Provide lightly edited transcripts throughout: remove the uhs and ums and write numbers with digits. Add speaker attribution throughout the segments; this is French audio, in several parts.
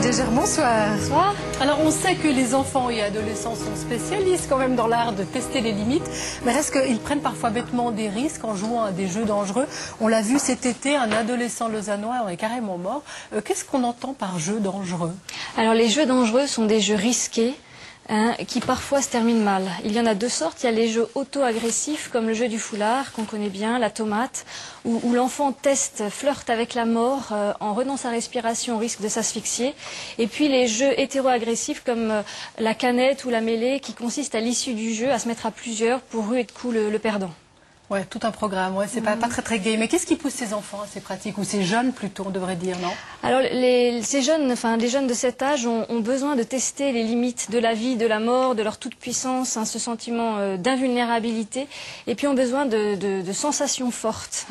Speaker 1: Gégère, bonsoir.
Speaker 2: Bonsoir.
Speaker 1: Alors on sait que les enfants et adolescents sont spécialistes quand même dans l'art de tester les limites, mais est-ce qu'ils prennent parfois bêtement des risques en jouant à des jeux dangereux? On l'a vu cet été, un adolescent lausannois en est carrément mort. Qu'est-ce qu'on entend par jeu dangereux?
Speaker 2: Alors les jeux dangereux sont des jeux risqués. Qui parfois se terminent mal. Il y en a deux sortes. Il y a les jeux auto-agressifs, comme le jeu du foulard, qu'on connaît bien, la tomate, où l'enfant flirte avec la mort en retenant sa respiration au risque de s'asphyxier. Et puis les jeux hétéro-agressifs, comme la canette ou la mêlée, qui consistent à l'issue du jeu à se mettre à plusieurs pour ruer de coups le perdant.
Speaker 1: Ouais, tout un programme. Ouais, c'est pas très gai. Mais qu'est-ce qui pousse ces enfants à ces pratiques, ou ces jeunes plutôt, on devrait dire, non?
Speaker 2: Alors les jeunes de cet âge ont besoin de tester les limites de la vie, de la mort, de leur toute-puissance, ce sentiment d'invulnérabilité, et puis ont besoin de sensations fortes.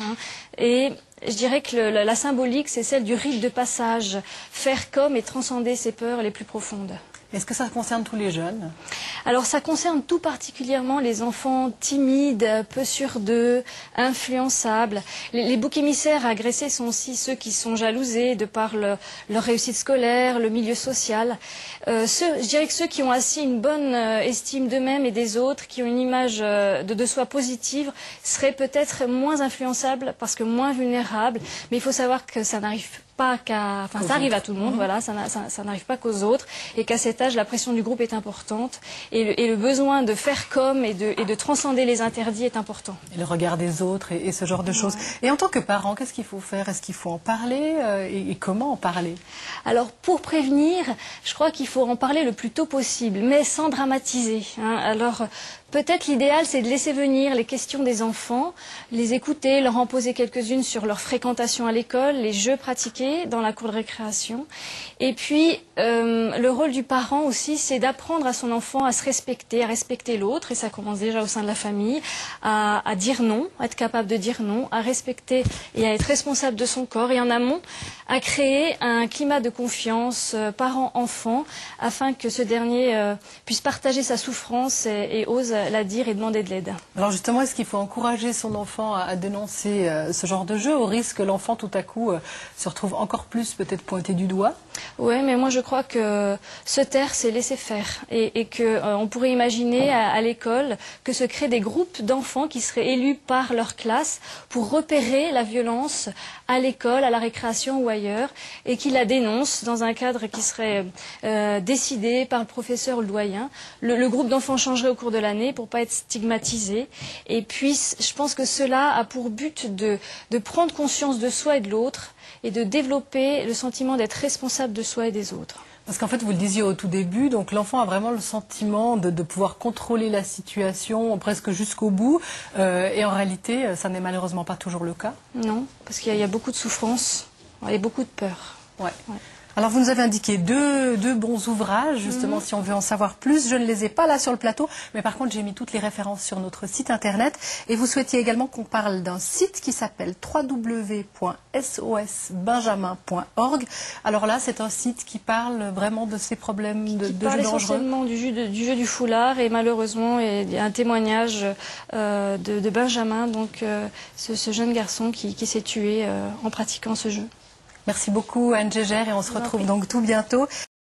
Speaker 2: Et je dirais que la symbolique, c'est celle du rite de passage, faire comme et transcender ses peurs les plus profondes.
Speaker 1: Est-ce que ça concerne tous les jeunes?
Speaker 2: Alors ça concerne tout particulièrement les enfants timides, peu sûrs d'eux, influençables. Les boucs émissaires agressés sont aussi ceux qui sont jalousés de par leur réussite scolaire, le milieu social. Je dirais que ceux qui ont assis une bonne estime d'eux-mêmes et des autres, qui ont une image de soi positive, seraient peut-être moins influençables parce que moins vulnérables. Mais il faut savoir que ça n'arrive pas ça arrive à tout le monde, voilà, ça n'arrive pas qu'aux autres, et qu'à cet âge, la pression du groupe est importante, et le besoin de faire comme et de transcender les interdits est important.
Speaker 1: Et le regard des autres et ce genre de choses. Et en tant que parent, qu'est-ce qu'il faut faire? Est-ce qu'il faut en parler et comment en parler?
Speaker 2: Alors, pour prévenir, je crois qu'il faut en parler le plus tôt possible, mais sans dramatiser. Alors, peut-être l'idéal, c'est de laisser venir les questions des enfants, les écouter, leur en poser quelques-unes sur leur fréquentation à l'école, les jeux pratiqués dans la cour de récréation. Et puis, le rôle du parent aussi, c'est d'apprendre à son enfant à se respecter, à respecter l'autre, et ça commence déjà au sein de la famille, à dire non, à être capable de dire non, à respecter et à être responsable de son corps, et en amont, à créer un climat de confiance parent-enfant, afin que ce dernier puisse partager sa souffrance et ose la dire et demander de l'aide.
Speaker 1: Alors justement, est-ce qu'il faut encourager son enfant à dénoncer ce genre de jeu, au risque que l'enfant tout à coup se retrouve encore plus peut-être pointé du doigt?
Speaker 2: Oui, mais moi je crois que se taire, c'est laisser faire, et qu'on pourrait imaginer à l'école que se créent des groupes d'enfants qui seraient élus par leur classe pour repérer la violence à l'école, à la récréation ou ailleurs, et qui la dénoncent dans un cadre qui serait décidé par le professeur ou le doyen. Le groupe d'enfants changerait au cours de l'année pour ne pas être stigmatisé, et puis je pense que cela a pour but de prendre conscience de soi et de l'autre, et de développer le sentiment d'être responsable de soi et des autres.
Speaker 1: Parce qu'en fait, vous le disiez au tout début, donc l'enfant a vraiment le sentiment de pouvoir contrôler la situation presque jusqu'au bout, et en réalité, ça n'est malheureusement pas toujours le cas.
Speaker 2: Non, parce qu'il y a beaucoup de souffrance et beaucoup de peur.
Speaker 1: Ouais. Alors vous nous avez indiqué deux bons ouvrages, justement, si on veut en savoir plus. Je ne les ai pas là sur le plateau, mais par contre j'ai mis toutes les références sur notre site internet. Et vous souhaitiez également qu'on parle d'un site qui s'appelle www.sosbenjamin.org. Alors là, c'est un site qui parle vraiment de ces problèmes de jeux dangereux.
Speaker 2: Essentiellement du jeu du foulard, et malheureusement il y a un témoignage de Benjamin, donc ce jeune garçon qui s'est tué en pratiquant ce jeu.
Speaker 1: Merci beaucoup Anne Gégère, et on se retrouve donc tout bientôt.